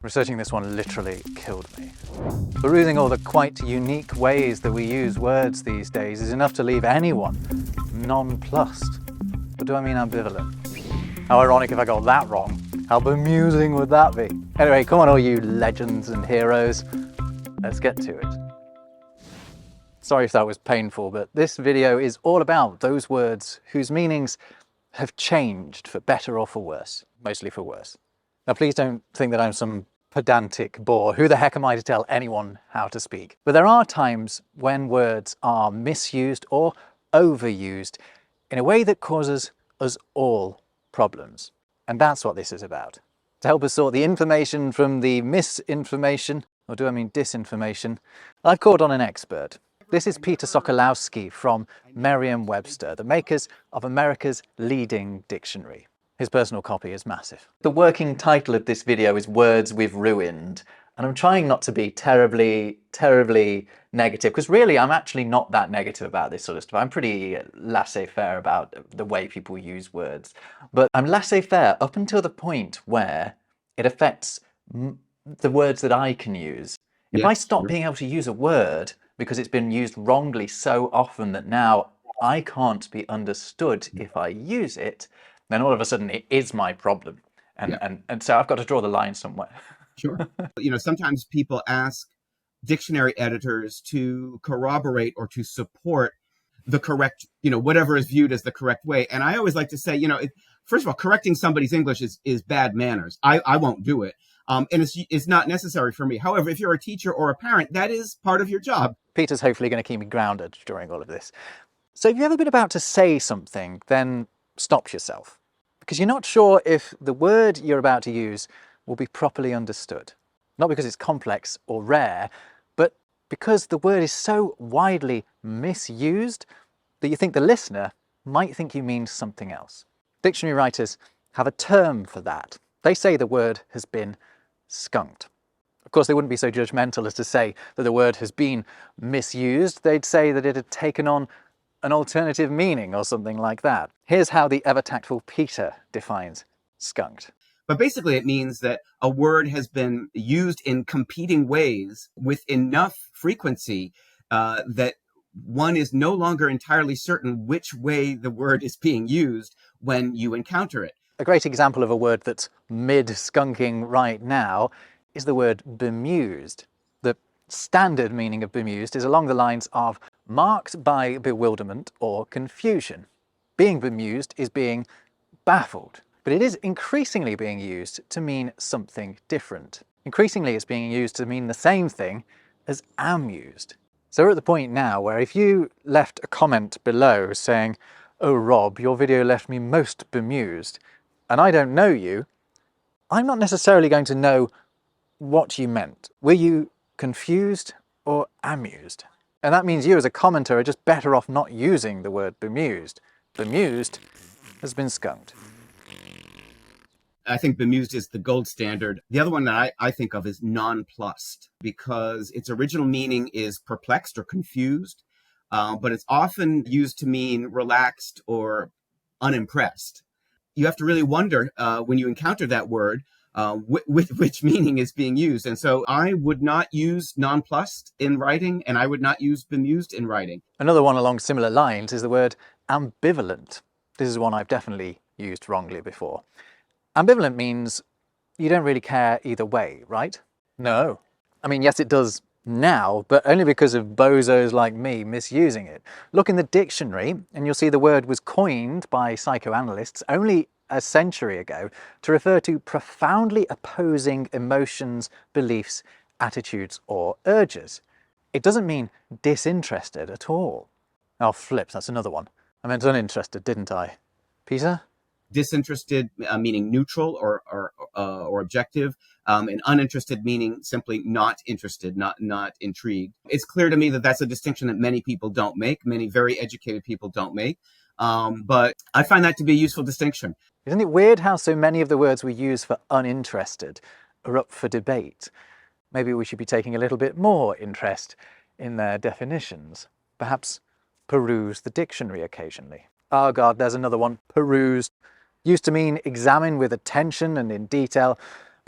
Researching this one literally killed me. Perusing all the quite unique ways that we use words these days is enough to leave anyone nonplussed. Or do I mean ambivalent? How ironic if I got that wrong. How bemusing would that be? Anyway, come on all you legends and heroes. Let's get to it. Sorry if that was painful, but this video is all about those words whose meanings have changed for better or for worse. Mostly for worse. Now please don't think that I'm some pedantic bore. Who the heck am I to tell anyone how to speak? But there are times when words are misused or overused in a way that causes us all problems. And that's what this is about. To help us sort the information from the misinformation, or do I mean disinformation, I've called on an expert. This is Peter Sokolowski from Merriam-Webster, the makers of America's leading dictionary. His personal copy is massive. The working title of this video is Words We've Ruined, and I'm trying not to be terribly negative, because really I'm actually not that negative about this sort of stuff. I'm pretty laissez-faire about the way people use words. But I'm laissez-faire up until the point where it affects the words that I can use. If I stop being able to use a word because it's been used wrongly so often that now I can't be understood if I use it, then all of a sudden it is my problem. And so I've got to draw the line somewhere. Sure. Sometimes people ask dictionary editors to corroborate or to support the correct, whatever is viewed as the correct way. And I always like to say, first of all, correcting somebody's English is bad manners. I won't do it. And it's not necessary for me. However, if you're a teacher or a parent, that is part of your job. Peter's hopefully going to keep me grounded during all of this. So if you've ever been about to say something, then stop yourself. Because you're not sure if the word you're about to use will be properly understood. Not because it's complex or rare, but because the word is so widely misused that you think the listener might think you mean something else. Dictionary writers have a term for that. They say the word has been skunked. Of course, they wouldn't be so judgmental as to say that the word has been misused. They'd say that it had taken on an alternative meaning or something like that. Here's how the ever-tactful Peter defines skunked. But basically it means that a word has been used in competing ways with enough frequency that one is no longer entirely certain which way the word is being used when you encounter it. A great example of a word that's mid-skunking right now is the word bemused. The standard meaning of bemused is along the lines of marked by bewilderment or confusion. Being bemused is being baffled, but it is increasingly being used to mean something different. Increasingly it's being used to mean the same thing as amused. So we're at the point now where if you left a comment below saying, "Oh Rob, your video left me most bemused," and I don't know you, I'm not necessarily going to know what you meant. Were you confused or amused? And that means you as a commenter are just better off not using the word bemused. Bemused has been skunked. I think bemused is the gold standard. The other one that I think of is nonplussed, because its original meaning is perplexed or confused, but it's often used to mean relaxed or unimpressed. You have to really wonder when you encounter that word, which meaning is being used. And so I would not use nonplussed in writing, and I would not use bemused in writing. Another one along similar lines is the word ambivalent. This is one I've definitely used wrongly before. Ambivalent means you don't really care either way, right? No. I mean, yes, it does now, but only because of bozos like me misusing it. Look in the dictionary and you'll see the word was coined by psychoanalysts only a century ago to refer to profoundly opposing emotions, beliefs, attitudes, or urges. It doesn't mean disinterested at all. Oh, flip, that's another one. I meant uninterested, didn't I? Peter? Disinterested meaning neutral or objective, and uninterested meaning simply not interested, not intrigued. It's clear to me that that's a distinction that many people don't make, many very educated people don't make, but I find that to be a useful distinction. Isn't it weird how so many of the words we use for uninterested are up for debate? Maybe we should be taking a little bit more interest in their definitions. Perhaps peruse the dictionary occasionally. Oh God, there's another one. Perused. Used to mean examine with attention and in detail,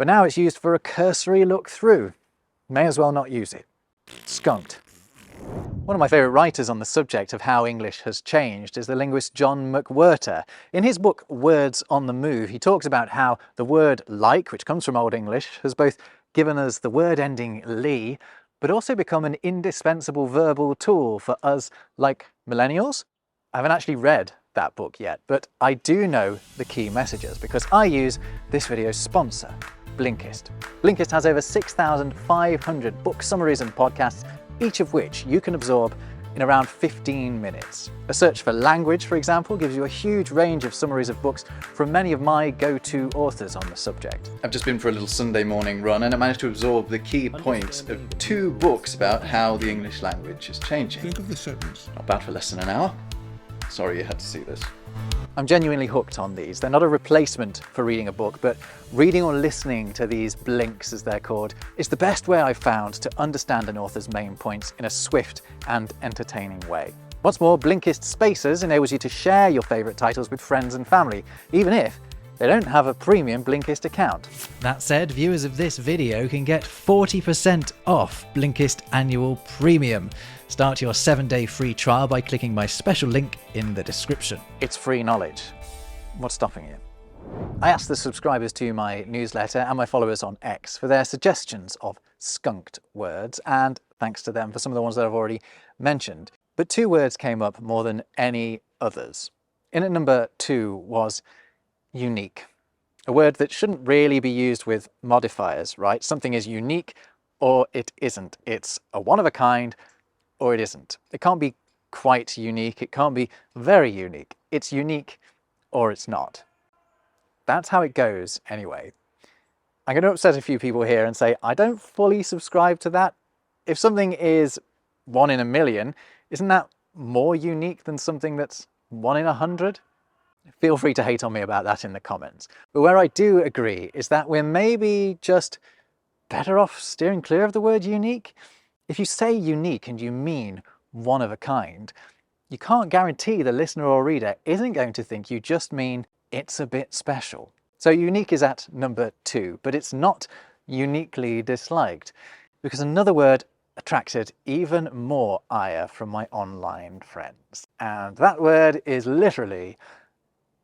but now it's used for a cursory look through. May as well not use it. Skunked. One of my favourite writers on the subject of how English has changed is the linguist John McWhirter. In his book Words on the Move, he talks about how the word like, which comes from Old English, has both given us the word ending "ly", but also become an indispensable verbal tool for us like millennials. I haven't actually read that book yet, but I do know the key messages because I use this video's sponsor, Blinkist. Blinkist has over 6,500 book summaries and podcasts, each of which you can absorb in around 15 minutes. A search for language, for example, gives you a huge range of summaries of books from many of my go-to authors on the subject. I've just been for a little Sunday morning run and I managed to absorb the key points of 2 books about how the English language is changing. Think of the sentence. Not bad for less than an hour. Sorry you had to see this. I'm genuinely hooked on these. They're not a replacement for reading a book, but reading or listening to these blinks, as they're called, is the best way I've found to understand an author's main points in a swift and entertaining way. What's more, Blinkist Spaces enables you to share your favourite titles with friends and family, even if they don't have a premium Blinkist account. That said, viewers of this video can get 40% off Blinkist Annual Premium. Start your 7-day free trial by clicking my special link in the description. It's free knowledge. What's stopping you? I asked the subscribers to my newsletter and my followers on X for their suggestions of skunked words, and thanks to them for some of the ones that I've already mentioned. But 2 words came up more than any others. In at number 2 was unique. A word that shouldn't really be used with modifiers, right? Something is unique or it isn't. It's a one of a kind or it isn't. It can't be quite unique. It can't be very unique. It's unique or it's not. That's how it goes anyway. I'm going to upset a few people here and say I don't fully subscribe to that. If something is 1 in a million, isn't that more unique than something that's 1 in 100? Feel free to hate on me about that in the comments. But where I do agree is that we're maybe just better off steering clear of the word unique. If you say unique and you mean one of a kind, you can't guarantee the listener or reader isn't going to think you just mean it's a bit special. So unique is at number 2, but it's not uniquely disliked, because another word attracted even more ire from my online friends. And that word is literally.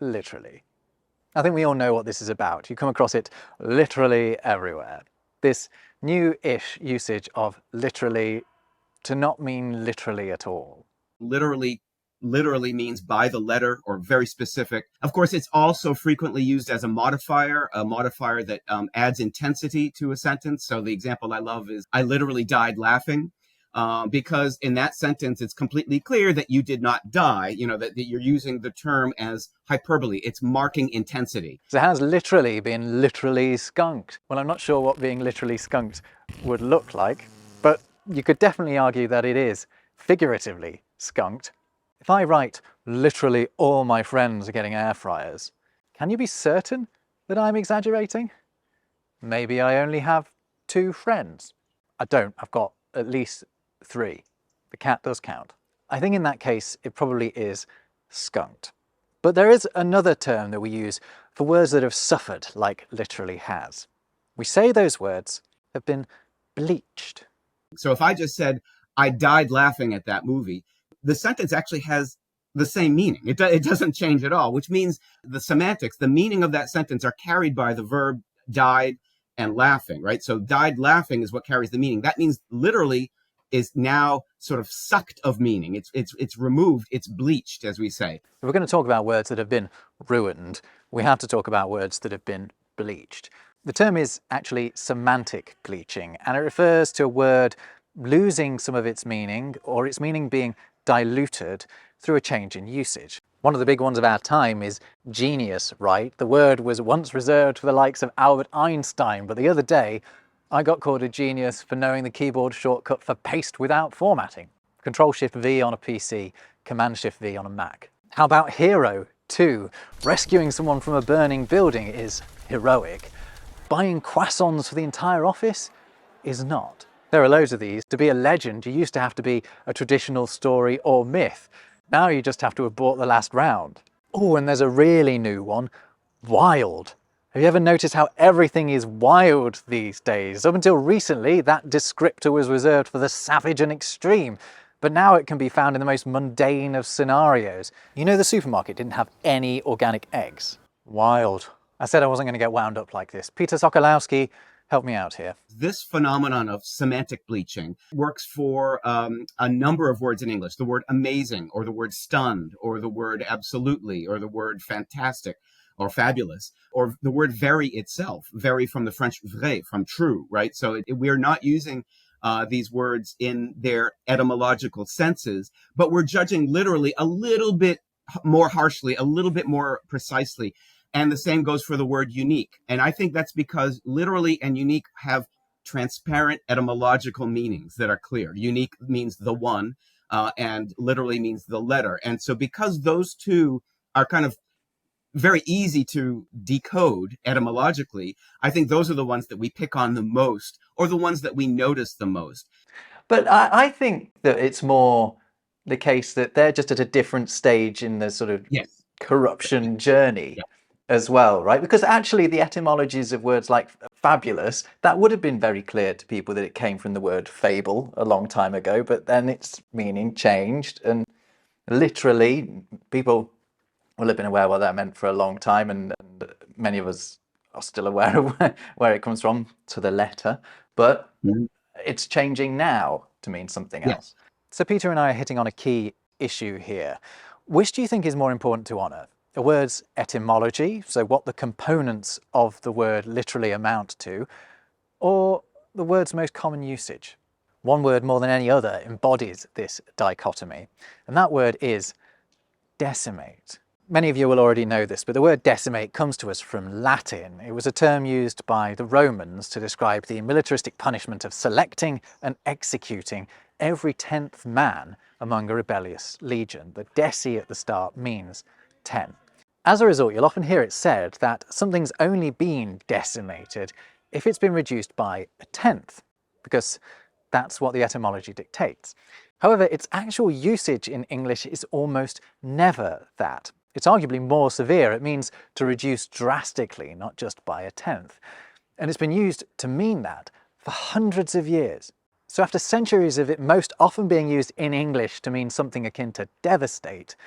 I think we all know what this is about. You come across it literally everywhere. This new-ish usage of literally to not mean literally at all. Literally means by the letter or very specific. Of course, it's also frequently used as a modifier that adds intensity to a sentence. So the example I love is, I literally died laughing. Because in that sentence, it's completely clear that you did not die, that you're using the term as hyperbole. It's marking intensity. So it has literally been literally skunked. Well, I'm not sure what being literally skunked would look like, but you could definitely argue that it is figuratively skunked. If I write, literally all my friends are getting air fryers, can you be certain that I'm exaggerating? Maybe I only have 2 friends. I don't. I've got at least 3. The cat does count. I think in that case, it probably is skunked. But there is another term that we use for words that have suffered like literally has. We say those words have been bleached. So if I just said, I died laughing at that movie, the sentence actually has the same meaning. It doesn't change at all, which means the semantics, the meaning of that sentence are carried by the verb died and laughing, right? So died laughing is what carries the meaning. That means literally is now sort of sucked of meaning. It's removed, it's bleached, as we say. If we're going to talk about words that have been ruined, we have to talk about words that have been bleached. The term is actually semantic bleaching, and it refers to a word losing some of its meaning or its meaning being diluted through a change in usage. One of the big ones of our time is genius, right? The word was once reserved for the likes of Albert Einstein, but the other day I got called a genius for knowing the keyboard shortcut for paste without formatting. Control-Shift-V on a PC, Command-Shift-V on a Mac. How about hero, too? Rescuing someone from a burning building is heroic. Buying croissants for the entire office is not. There are loads of these. To be a legend, you used to have to be a traditional story or myth. Now you just have to have bought the last round. Oh, and there's a really new one. Wild. Have you ever noticed how everything is wild these days? Up until recently, that descriptor was reserved for the savage and extreme, but now it can be found in the most mundane of scenarios. You know, the supermarket didn't have any organic eggs. Wild. I said I wasn't going to get wound up like this. Peter Sokolowski, help me out here. This phenomenon of semantic bleaching works for a number of words in English. The word amazing, or the word stunned, or the word absolutely, or the word fantastic, or fabulous, or the word very itself, very from the French vrai, from true, right? So we're not using these words in their etymological senses, but we're judging literally a little bit more harshly, a little bit more precisely. And the same goes for the word unique. And I think that's because literally and unique have transparent etymological meanings that are clear. Unique means the one, and literally means the letter. And so because those two are kind of very easy to decode etymologically, I think those are the ones that we pick on the most, or the ones that we notice the most. But I think that it's more the case that they're just at a different stage in the sort of Yes. corruption journey. Yeah. As well, right? Because actually the etymologies of words like fabulous, that would have been very clear to people that it came from the word fable a long time ago, but then its meaning changed, and literally people will have been aware what that meant for a long time, and many of us are still aware of where it comes from to the letter, but it's changing now to mean something else. So Peter and I are hitting on a key issue here. Which do you think is more important to honour? A word's etymology, so what the components of the word literally amount to, or the word's most common usage? One word more than any other embodies this dichotomy, and that word is decimate. Many of you will already know this, but the word decimate comes to us from Latin. It was a term used by the Romans to describe the militaristic punishment of selecting and executing every 10th man among a rebellious legion. The deci at the start means 10. As a result, you'll often hear it said that something's only been decimated if it's been reduced by a 10th, because that's what the etymology dictates. However, its actual usage in English is almost never that. It's arguably more severe. It means to reduce drastically, not just by a 10th. And it's been used to mean that for hundreds of years. So after centuries of it most often being used in English to mean something akin to devastate,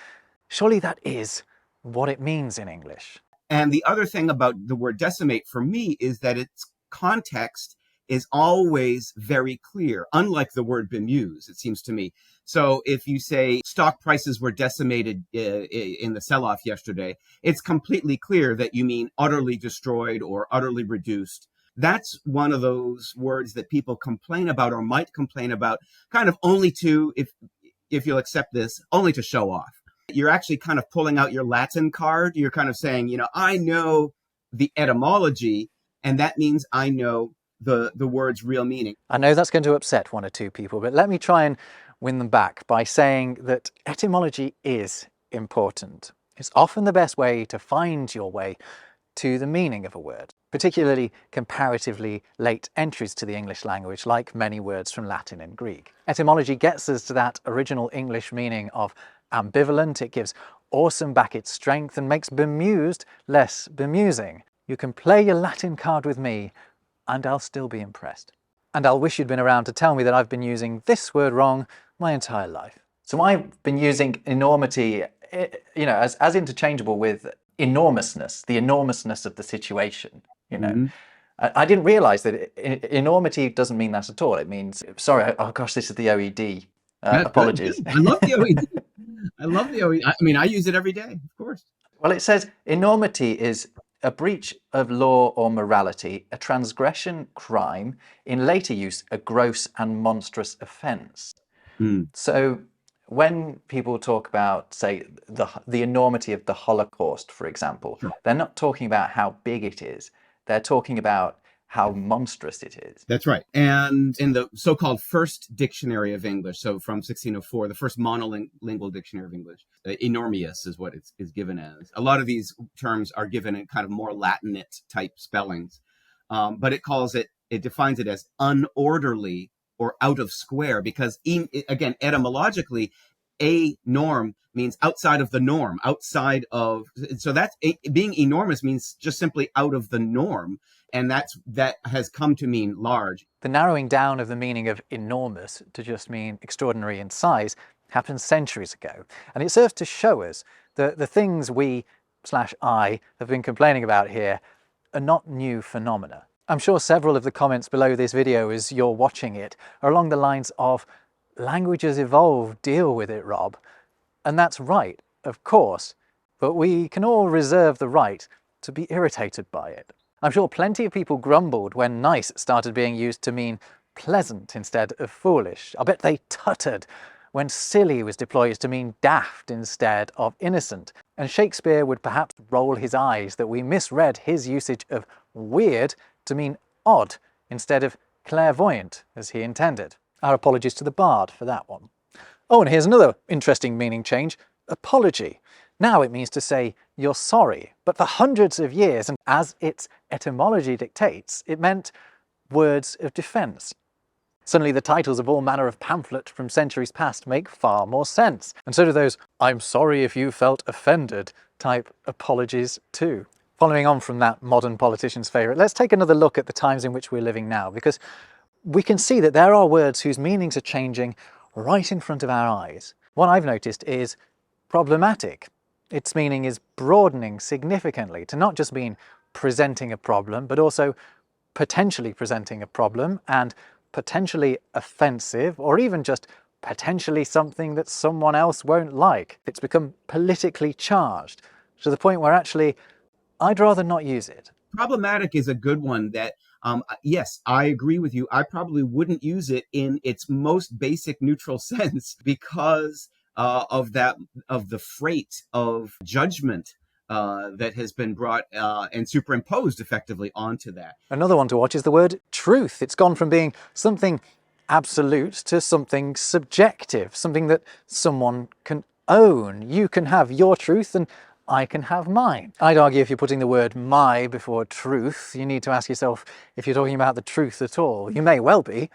surely that is what it means in English. And the other thing about the word decimate for me is that its context is always very clear, unlike the word bemuse, it seems to me. So if you say stock prices were decimated in the sell-off yesterday, it's completely clear that you mean utterly destroyed or utterly reduced. That's one of those words that people complain about or might complain about, kind of only to, if you'll accept this, only to show off. You're actually kind of pulling out your Latin card. You're kind of saying, I know the etymology, and that means I know the word's real meaning. I know that's going to upset one or two people, but let me try and win them back by saying that etymology is important. It's often the best way to find your way to the meaning of a word, particularly comparatively late entries to the English language, like many words from Latin and Greek. Etymology gets us to that original English meaning of ambivalent. It gives awesome back its strength and makes bemused less bemusing. You can play your Latin card with me and I'll still be impressed. And I'll wish you'd been around to tell me that I've been using this word wrong my entire life. So I've been using enormity, as interchangeable with enormousness, the enormousness of the situation, I didn't realize that enormity doesn't mean that at all. It means, sorry, oh gosh, this is the OED. Apologies. I love the OED. I love the OED. I mean, I use it every day, of course. Well, it says enormity is a breach of law or morality, a transgression, crime, in later use, a gross and monstrous offence. So when people talk about, say, the enormity of the Holocaust, for example, they're not talking about how big it is. They're talking about how monstrous it is. That's right. And in the so-called first dictionary of English, so from 1604, the first monolingual dictionary of English, enormous is what it's given as. A lot of these terms are given in kind of more Latinate type spellings, but it defines it as unorderly or out of square, because again, etymologically, a norm means outside of the norm, outside of, so that's being enormous means just simply out of the norm. And that has come to mean large. The narrowing down of the meaning of enormous to just mean extraordinary in size happened centuries ago. And it serves to show us that the things we/I have been complaining about here are not new phenomena. I'm sure several of the comments below this video as you're watching it are along the lines of, languages evolve, deal with it, Rob. And that's right, of course, but we can all reserve the right to be irritated by it. I'm sure plenty of people grumbled when nice started being used to mean pleasant instead of foolish. I bet they tuttered when silly was deployed to mean daft instead of innocent. And Shakespeare would perhaps roll his eyes that we misread his usage of weird to mean odd instead of clairvoyant as he intended. Our apologies to the bard for that one. Oh, and here's another interesting meaning change: apology. Now it means to say you're sorry, but for hundreds of years, and as its etymology dictates, it meant words of defence. Suddenly the titles of all manner of pamphlet from centuries past make far more sense, and so do those "I'm sorry if you felt offended" type apologies too. Following on from that modern politician's favourite, let's take another look at the times in which we're living now, because we can see that there are words whose meanings are changing right in front of our eyes. One I've noticed is problematic. Its meaning is broadening significantly to not just mean presenting a problem, but also potentially presenting a problem and potentially offensive, or even just potentially something that someone else won't like. It's become politically charged to the point where actually I'd rather not use it. Problematic is a good one that, yes, I agree with you. I probably wouldn't use it in its most basic neutral sense because of the freight of judgment that has been brought and superimposed effectively onto that. Another one to watch is the word truth. It's gone from being something absolute to something subjective, something that someone can own. You can have your truth and I can have mine. I'd argue if you're putting the word my before truth, you need to ask yourself if you're talking about the truth at all. You may well be,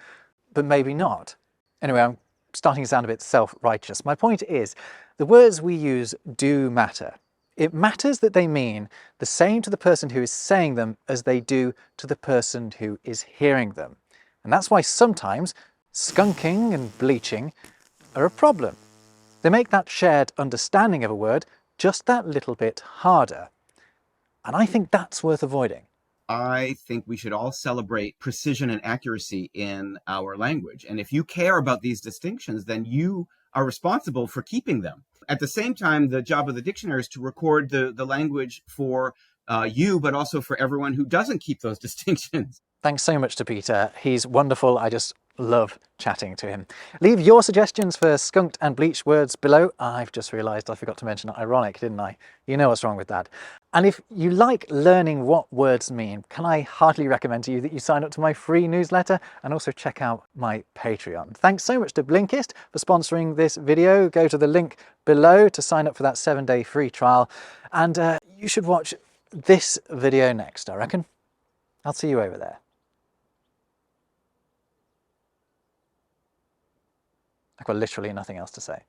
but maybe not. Anyway, I'm starting to sound a bit self-righteous. My point is, the words we use do matter. It matters that they mean the same to the person who is saying them as they do to the person who is hearing them. And that's why sometimes skunking and bleaching are a problem. They make that shared understanding of a word just that little bit harder. And I think that's worth avoiding. I think we should all celebrate precision and accuracy in our language. And if you care about these distinctions, then you are responsible for keeping them. At the same time, the job of the dictionary is to record the language for you, but also for everyone who doesn't keep those distinctions. Thanks so much to Peter. He's wonderful. I just love chatting to him. Leave your suggestions for skunked and bleached words below. I've just realised I forgot to mention ironic, didn't I? You know what's wrong with that. And if you like learning what words mean, can I heartily recommend to you that you sign up to my free newsletter and also check out my Patreon. Thanks so much to Blinkist for sponsoring this video. Go to the link below to sign up for that 7-day free trial. And you should watch this video next, I reckon. I'll see you over there. I've got literally nothing else to say.